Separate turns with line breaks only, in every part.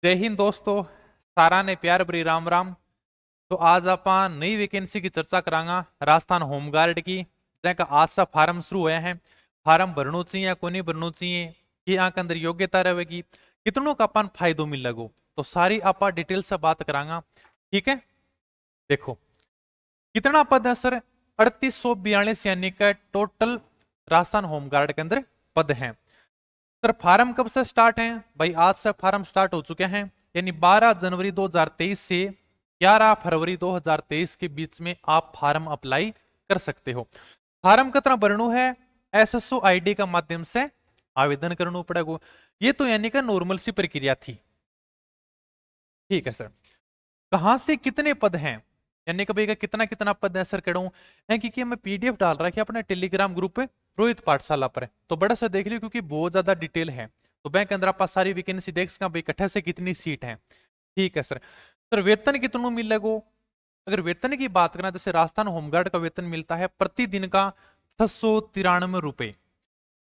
जय हिंद दोस्तों। सारा ने प्यार भरी राम राम। तो आज आप नई वैकेंसी की चर्चा करांगा राजस्थान होमगार्ड की, जैका आज से फार्म शुरू हुए हैं। फार्म भरनो चाहिए को नहीं भरनो चाहिए, कि आंक अंदर योग्यता रहेगी, कितनों का अपन फायदो मिल लगो, तो सारी आप डिटेल से बात करांगा। ठीक है, देखो कितना पद है सर, 3842 यानी कि टोटल राजस्थान होमगार्ड के अंदर पद हैं। सर फार्म कब से स्टार्ट है भाई? आज से फार्म स्टार्ट हो चुके हैं, यानी 12 जनवरी 2023 से 11 फरवरी 2023 के बीच में आप फार्म अप्लाई कर सकते हो। फार्म कितना भरना है? एसएसओ आईडी का माध्यम से आवेदन करना पड़ेगा। ये तो यानी कि नॉर्मल सी प्रक्रिया थी। ठीक है सर, कहां से कितने पद हैं, यानी कि भाई का कितना कितना पद है सर कह क्योंकि मैं पीडीएफ डाल रहा है अपने टेलीग्राम ग्रुप पे रोहित पाठशाला पर, तो बड़ा सा देख लियो क्योंकि बहुत ज्यादा डिटेल है। तो बैंक के अंदर आप सारी वैकेंसी देख सका भाई इकट्ठे से कितनी सीट है। ठीक है सर। सर वेतन कितना मिलेगा? अगर वेतन की बात करें, जैसे राजस्थान होमगार्ड का वेतन मिलता है प्रतिदिन का 693 रुपए।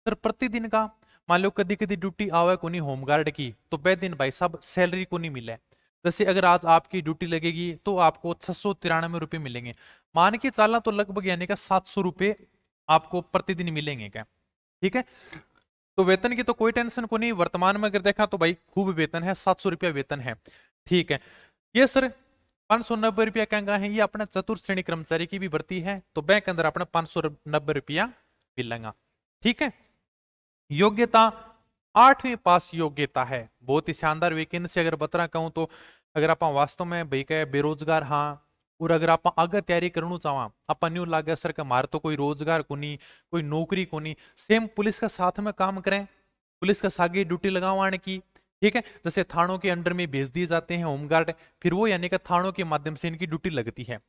सर प्रतिदिन का, मान लो कभी कभी ड्यूटी आवे को नहीं होमगार्ड की, तो बे दिन भाई साहब सैलरी को नहीं मिले। जैसे अगर आज आपकी ड्यूटी लगेगी तो आपको 693 रुपये मिलेंगे। मान के चलना तो लगभग यानी कि 700 रुपये आपको प्रतिदिन मिलेंगे क्या। ठीक है, तो वेतन की तो कोई टेंशन को नहीं। वर्तमान में अगर देखा तो भाई खूब वेतन है, 700 रुपया वेतन है। ठीक है, ये सर 590 रुपया क्या है, ये अपने चतुर्थ श्रेणी कर्मचारी की भी भर्ती है, तो बैंक के अंदर अपने 590 रुपया मिलेगा। ठीक है, योग्यता 8वीं पास योग्यता है। बहुत ही शानदार वैकेंसी अगर बता कहूं तो, अगर आप वास्तव में भाई कहे बेरोजगार हाँ, और अगर आप आगे तैयारी करना चाहवा, आप न्यू लागे सर के मार तो कोई रोजगार को नहीं, कोई नौकरी को नहीं, सेम पुलिस का साथ में काम करें, पुलिस का सागी ड्यूटी लगावाने की। ठीक है, जैसे थानों के अंडर में भेज दिए जाते हैं होमगार्ड, फिर वो यानी कि थानों के माध्यम से इनकी ड्यूटी लगती है।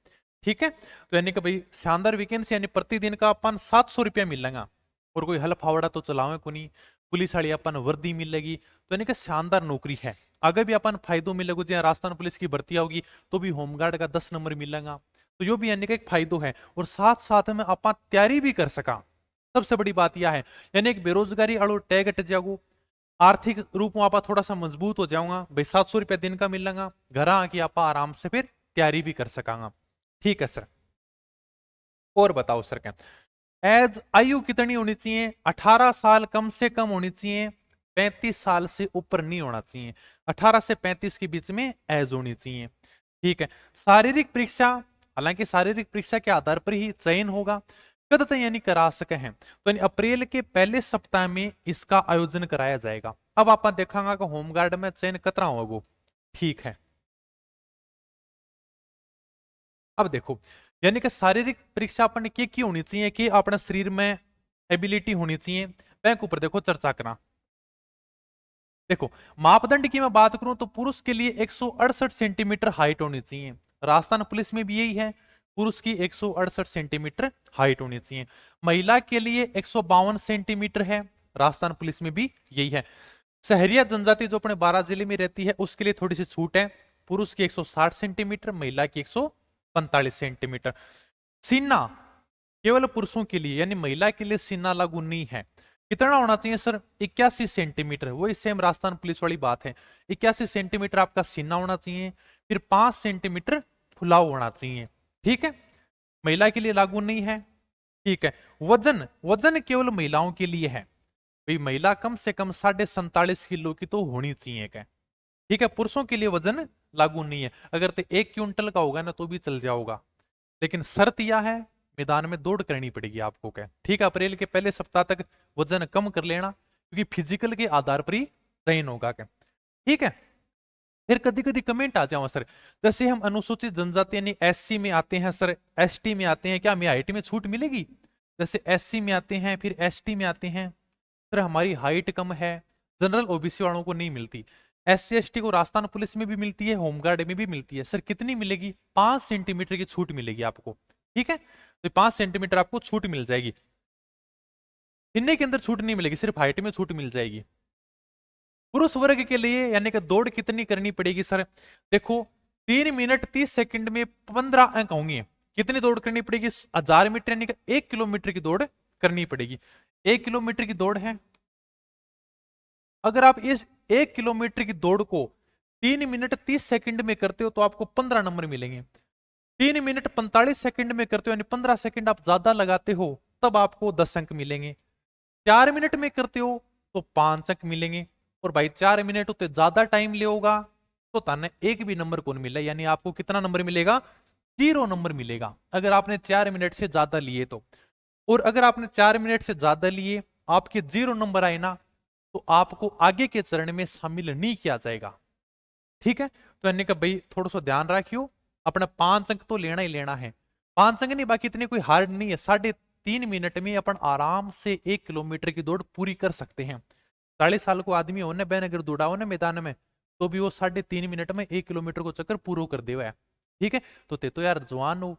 ठीक है, तो यानी कि भाई शानदार वैकेंसी, यानी प्रतिदिन का अपन 700 रुपया मिलेगा, और कोई हल फावड़ा तो चलावे को नहीं। पुलिस वाली अपन वर्दी मिलेगी, तो यानी कि शानदार नौकरी है। अगर भी अपन फायदो मिलेगा, जहाँ राजस्थान पुलिस की भर्ती होगी तो भी होमगार्ड का 10 नंबर मिलेगा, तो यो भी यानी कि एक फायदो है। और साथ साथ में अपन तैयारी भी कर सका, सबसे बड़ी बात यह है। यानी एक बेरोजगारी अड़ो टैग हट जाओ, आर्थिक रूप में आप थोड़ा सा मजबूत हो जाऊंगा भाई, 700 रुपया दिन का मिलेगा, घर आके आप आराम से फिर तैयारी भी कर सकांगा। ठीक है सर, और बताओ सर क्या एज आयु कितनी होनी चाहिए? 18 साल कम से कम होनी चाहिए, 35 साल से ऊपर नहीं होना चाहिए। 18 से 35 के बीच में एज होनी चाहिए। ठीक है, शारीरिक परीक्षा, हालांकि शारीरिक परीक्षा के आधार पर ही चयन होगा, कद तक यानी करा सके हैं, तो यानी अप्रैल के पहले सप्ताह में इसका आयोजन कराया जाएगा। अब आप देखेंगे कि होमगार्ड में चयन कतरा होगा। ठीक है, अब देखो यानी कि शारीरिक परीक्षा अपन की होनी चाहिए, कि अपने शरीर में एबिलिटी होनी चाहिए, बैंक ऊपर देखो चर्चा करा। देखो मापदंड की मैं बात करूं तो पुरुष के लिए 168 सेंटीमीटर हाइट होनी चाहिए, राजस्थान पुलिस में भी यही है, पुरुष की 168 सेंटीमीटर हाइट होनी चाहिए। महिला के लिए 152 सेंटीमीटर है, राजस्थान पुलिस में भी यही है। सहरिया जनजाति जो अपने 12 जिले में रहती है उसके लिए थोड़ी सी छूट है, पुरुष की 160 सेंटीमीटर, महिला की 145 सेंटीमीटर। सीना केवल पुरुषों के लिए, यानी महिला के लिए सीना लागू नहीं है। कितना होना चाहिए सर? 81 सेंटीमीटर, वही सेम राजस्थान पुलिस वाली बात है। 81 सेंटीमीटर आपका सीना होना चाहिए, फिर 5 सेंटीमीटर फुलाव होना चाहिए। ठीक है, महिला के लिए लागू नहीं है। ठीक है, वजन, वजन केवल महिलाओं के लिए है भाई, महिला कम से कम 47.5 किलो की तो होनी चाहिए क्या। ठीक है, पुरुषों के लिए वजन लागू नहीं है, अगर तो 1 क्विंटल का होगा ना तो भी चल जाओगा, लेकिन शर्त यह है मैदान में दौड़ करनी पड़ेगी आपको क्या। ठीक है, अप्रैल के पहले सप्ताह तक वजन कम कर लेना, क्योंकि फिजिकल के आधार पर ही चयन होगा क्या। ठीक है, फिर कभी कभी कमेंट आ जाओ सर, जैसे हम अनुसूचित जनजाति यानी एससी में आते हैं सर, एसटी में आते हैं, क्या हमें हाइट में छूट मिलेगी? जैसे एससी में आते हैं फिर एसटी में आते हैं, सर हमारी हाइट कम है, जनरल ओबीसी वालों को नहीं मिलती। एससी एसटी को राजस्थान पुलिस में भी मिलती है, होमगार्ड में भी मिलती है। सर कितनी मिलेगी? 5 सेंटीमीटर की छूट मिलेगी आपको। ठीक है, तो 5 सेंटीमीटर आपको छूट मिल जाएगी, सीने के अंदर छूट नहीं मिलेगी, सिर्फ हाइट में छूट मिल जाएगी। पुरुष वर्ग के लिए यानी कि दौड़ कितनी करनी पड़ेगी सर? देखो 3 मिनट 30 सेकंड में 15 अंक होंगे। कितनी दौड़ करनी पड़ेगी? 1000 मीटर यानी कि 1 किलोमीटर की दौड़ करनी पड़ेगी। 1 किलोमीटर की दौड़ है, अगर आप इस 1 किलोमीटर की दौड़ को 3 मिनट 30 सेकंड में करते हो तो आपको 15 नंबर मिलेंगे। 3 मिनट 45 सेकंड में करते हो यानी 15 सेकंड आप ज्यादा लगाते हो तब आपको 10 अंक मिलेंगे। 4 मिनट में करते हो तो 5 अंक मिलेंगे। और भाई 4 मिनट उतने ज्यादा टाइम ले होगा तो ताने एक भी नंबर कौन मिला, यानी आपको कितना नंबर मिलेगा, 0 नंबर मिलेगा अगर आपने 4 मिनट से ज्यादा लिए तो। और अगर आपने 4 मिनट से ज्यादा लिए, आपके 0 नंबर आए ना, तो आपको आगे के चरण में शामिल नहीं किया जाएगा। ठीक है, तो यानी कि भाई थोड़ा सा ध्यान रखियो, अपना 5 अंक तो लेना ही लेना है। 5 अंक नहीं, बाकी इतनी कोई हार्ड नहीं है। 3.5 मिनट में अपन आराम से 1 किलोमीटर की दौड़ पूरी कर सकते हैं। 40 साल को आदमी होने बहन अगर दौड़ाओ ना मैदान में, तो भी वो 3.5 मिनट में 1 किलोमीटर को चक्कर पूरा कर देवा है। ठीक है, तो ते तो यार जवान हो,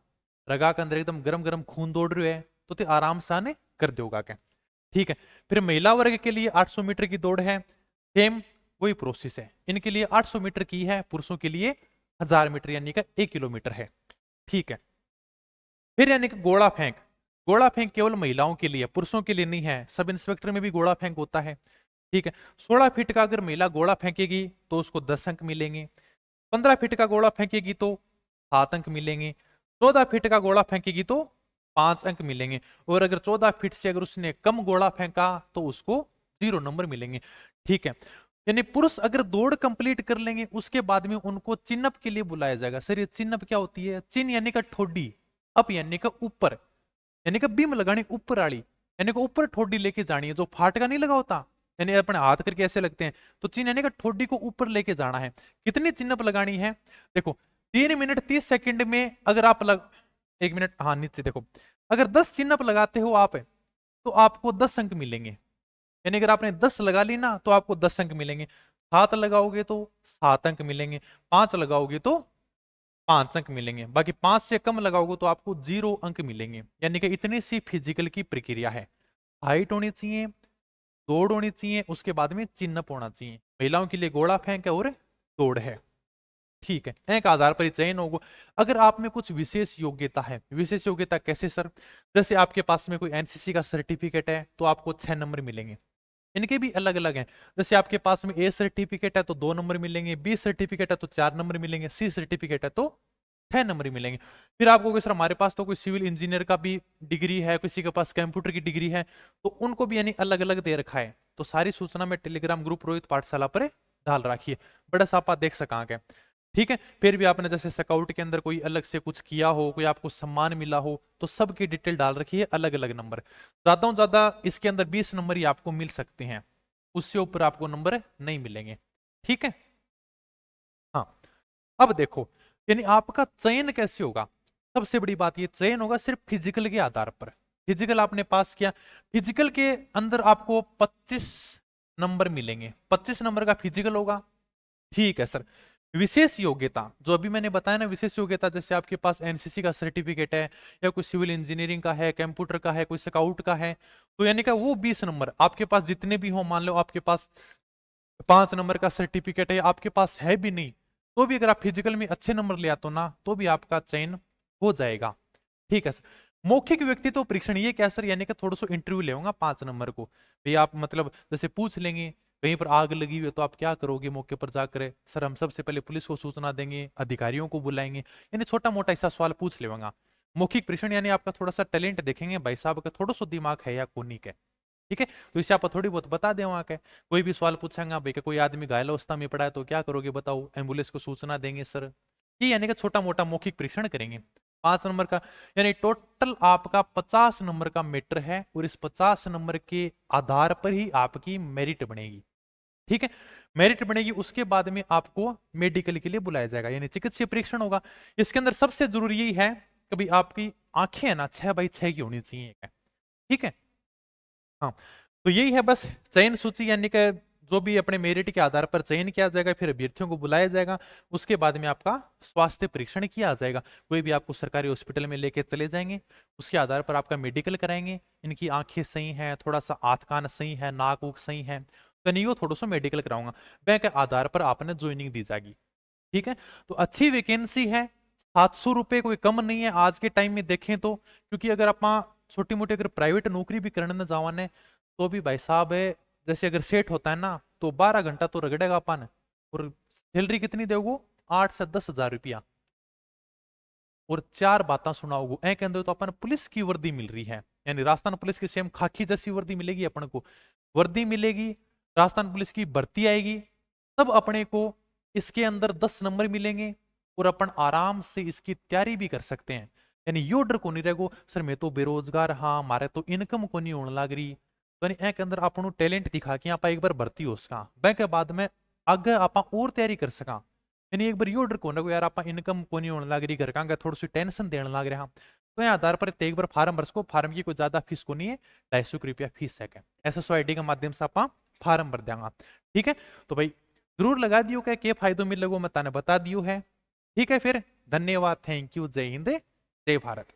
रगा के अंदर एकदम गरम गरम खून दौड़ रहे है, तो ते आराम से आने कर दोगा क्या। ठीक है, फिर महिला वर्ग के लिए 800 मीटर की दौड़ है, सेम वही प्रोसेस है। इनके लिए 800 मीटर की है, पुरुषों के लिए 1000 मीटर यानी का 1 किलोमीटर है। ठीक है, फिर यानी कि गोला फेंक। गोला फेंक केवल महिलाओं के लिए, पुरुषों के लिए नहीं है। सब इंस्पेक्टर में भी गोला फेंक होता है। ठीक है, 16 फीट का अगर महिला गोला फेंकेगी तो उसको 10 अंक मिलेंगे। 15 फीट का गोला फेंकेगी तो 7 अंक मिलेंगे। 14 फीट का गोला फेंकेगी तो 5 अंक मिलेंगे। और अगर 14 फीट से अगर उसने कम गोला फेंका तो उसको 0 नंबर मिलेंगे। ठीक है, यानी पुरुष अगर दौड़ कंप्लीट कर लेंगे उसके बाद में उनको चिन्ह के लिए बुलाया जाएगा। सर ये चिन्ह क्या होती है? चिन्ह यानी का ठोडी, अप यानी का ऊपर, यानी कि बीम लगानी ऊपर वाली, यानी कि ऊपर ठोडी लेके जानी है। जो फाटका नहीं लगा होता, यानी अपने हाथ करके ऐसे लगते हैं, तो चिन्ह यानी कि ठोडी को ऊपर लेके जाना है। कितनी चिन्ह लगानी है? देखो 3 मिनट 30 सेकंड में अगर आप 1 मिनट, हाँ नीचे देखो, अगर 10 चिन्ह लगाते हो आप तो आपको 10 अंक मिलेंगे। यानी अगर आपने 10 लगा ली ना तो आपको 10 अंक मिलेंगे। 7 लगाओगे तो 7 अंक मिलेंगे। 5 लगाओगे तो 5 अंक मिलेंगे। बाकी 5 से कम लगाओगे तो आपको 0 अंक मिलेंगे। यानी कि इतनी सी फिजिकल की प्रक्रिया है। हाइट होनी चाहिए, दौड़ होनी चाहिए, उसके बाद में चिन्ह होना चाहिए। महिलाओं के लिए गोला फेंक है और दौड़ है। ठीक है, एक आधार पर ही चयन होगा। अगर आप में कुछ विशेष योग्यता है, विशेष योग्यता कैसे सर? जैसे आपके पास में कोई एनसीसी का सर्टिफिकेट है तो आपको 6 नंबर मिलेंगे। इनके भी अलग अलग हैं। जैसे आपके पास में ए सर्टिफिकेट है तो 2 नंबर मिलेंगे, बी सर्टिफिकेट है तो 4 नंबर मिलेंगे, सी सर्टिफिकेट है तो 6 नंबर मिलेंगे। फिर आपको सर हमारे पास तो कोई सिविल इंजीनियर का भी डिग्री है, किसी के पास कंप्यूटर की डिग्री है, तो उनको भी यानी अलग अलग दे रखा है। तो सारी सूचना में टेलीग्राम ग्रुप रोहित पाठशाला पर डाल रखी है, बड़ा सापा देख सका के। ठीक है, फिर भी आपने जैसे स्काउट के अंदर कोई अलग से कुछ किया हो, कोई आपको सम्मान मिला हो, तो सबकी डिटेल डाल रखी है, अलग अलग नंबर। ज्यादा से ज्यादा इसके अंदर 20 नंबर ही आपको मिल सकते हैं, उससे ऊपर आपको नंबर नहीं मिलेंगे। ठीक है, हाँ अब देखो, यानी आपका चयन कैसे होगा? सबसे बड़ी बात ये, चयन होगा सिर्फ फिजिकल के आधार पर। फिजिकल आपने पास किया, फिजिकल के अंदर आपको 25 नंबर मिलेंगे। 25 नंबर का फिजिकल होगा। ठीक है सर, विशेष योग्यता जो अभी मैंने बताया ना, विशेष योग्यता जैसे आपके पास एनसीसी का सर्टिफिकेट है, या कोई सिविल इंजीनियरिंग का है, कंप्यूटर का है, कोई स्काउट का है, तो यानी कि वो 20 नंबर आपके पास जितने भी हो, मान लो आपके पास 5 नंबर का सर्टिफिकेट है, आपके पास है भी नहीं, तो भी अगर आप फिजिकल में अच्छे नंबर ले आते हो ना, तो भी आपका चयन हो जाएगा। ठीक है सर, मौखिक व्यक्तित्व परीक्षण ये क्या सर? यानी कि थोड़ा सा इंटरव्यू लेगा 5 नंबर को भी आप, मतलब जैसे पूछ लेंगे कहीं पर आग लगी हुई है तो आप क्या करोगे मौके पर जाकर? सर हम सबसे पहले पुलिस को सूचना देंगे, अधिकारियों को बुलाएंगे, यानी छोटा मोटा ऐसा सवाल पूछ लेगा। मौखिक परीक्षण यानी आपका थोड़ा सा टैलेंट देखेंगे, भाई साहब का थोड़ा सा दिमाग है या कोनी के। ठीक है, तो इसे आप थोड़ी बहुत बता दें वहां के। कोई भी सवाल पूछेंगे भाई कोई आदमी घायल अवस्था में पड़ा है तो क्या करोगे बताओ? एम्बुलेंस को सूचना देंगे सर। ये यानी कि छोटा मोटा मौखिक परीक्षण करेंगे 5 नंबर का। यानी टोटल आपका 50 नंबर का मैटर है, और इस 50 नंबर के आधार पर ही आपकी मेरिट बनेगी। ठीक है, मेरिट बनेगी, उसके बाद में आपको मेडिकल के लिए बुलाया जाएगा, यानी चिकित्सीय परीक्षण होगा। इसके अंदर सबसे जरूरी यही है कि भाई आपकी आंखें है ना 6x6 की होनी चाहिए। ठीक है, हाँ तो यही है बस चयन सूची, यानी कि जो भी अपने मेरिट के आधार पर चयन किया जाएगा, फिर अभ्यर्थियों को बुलाया जाएगा, उसके बाद में आपका स्वास्थ्य परीक्षण किया जाएगा। कोई भी आपको सरकारी हॉस्पिटल में लेके चले जाएंगे, उसके आधार पर आपका मेडिकल कराएंगे, इनकी आंखें सही हैं, थोड़ा सा आंख कान सही है, नाक उक सही है, तो नहीं वो थोड़ा सा मेडिकल कराऊंगा, बैंक के आधार पर आपने ज्वाइनिंग दी जाएगी। ठीक है, तो अच्छी वैकेंसी है, 700 रुपये कोई कम नहीं है आज के टाइम में देखें तो। क्योंकि अगर आप छोटी मोटी अगर प्राइवेट नौकरी भी करने न जावा ने, तो भी भाई साहब है, जैसे अगर सेट होता है ना तो 12 घंटा तो रगड़ेगा अपन, और सैलरी कितनी दोगो 8 से 10 हजार रुपया और 4 बातें सुनाओगो ए के अंदर तो अपन पुलिस की वर्दी मिल रही है, यानी राजस्थान पुलिस की सेम खाकी जैसी वर्दी मिलेगी अपन को, वर्दी मिलेगी, राजस्थान पुलिस की भर्ती आएगी, तब अपने को इसके अंदर 10 नंबर मिलेंगे और अपन आराम से इसकी तैयारी भी कर सकते हैं। यानी यो डर को नहीं रहेगो सर मैं तो बेरोजगार हाँ मारे तो इनकम को नहीं होने लग रही, तो यानी के अंदर अपन टैलेंट दिखा के आप एक बार भर्ती हो सका बैंक के बाद में आगे आप और तैयारी कर सका। यानी एक बार यो डर को ना यार आप इनकम को नहीं होने लग रही घर का थोड़ी सी टेंशन देने लग रहे हैं, तो यहाँ आधार पर एक बार फार्म भर सको, फार्म की कोई ज्यादा फीस को नहीं है, 250 रुपया फीस है SSO के माध्यम से आप फार्म भर देंगे। ठीक है तो भाई जरूर लगा दियो क्या फायदों मिलेगो मैं ताने बता दियो है। ठीक है फिर धन्यवाद, थैंक यू, जय हिंद जय भारत।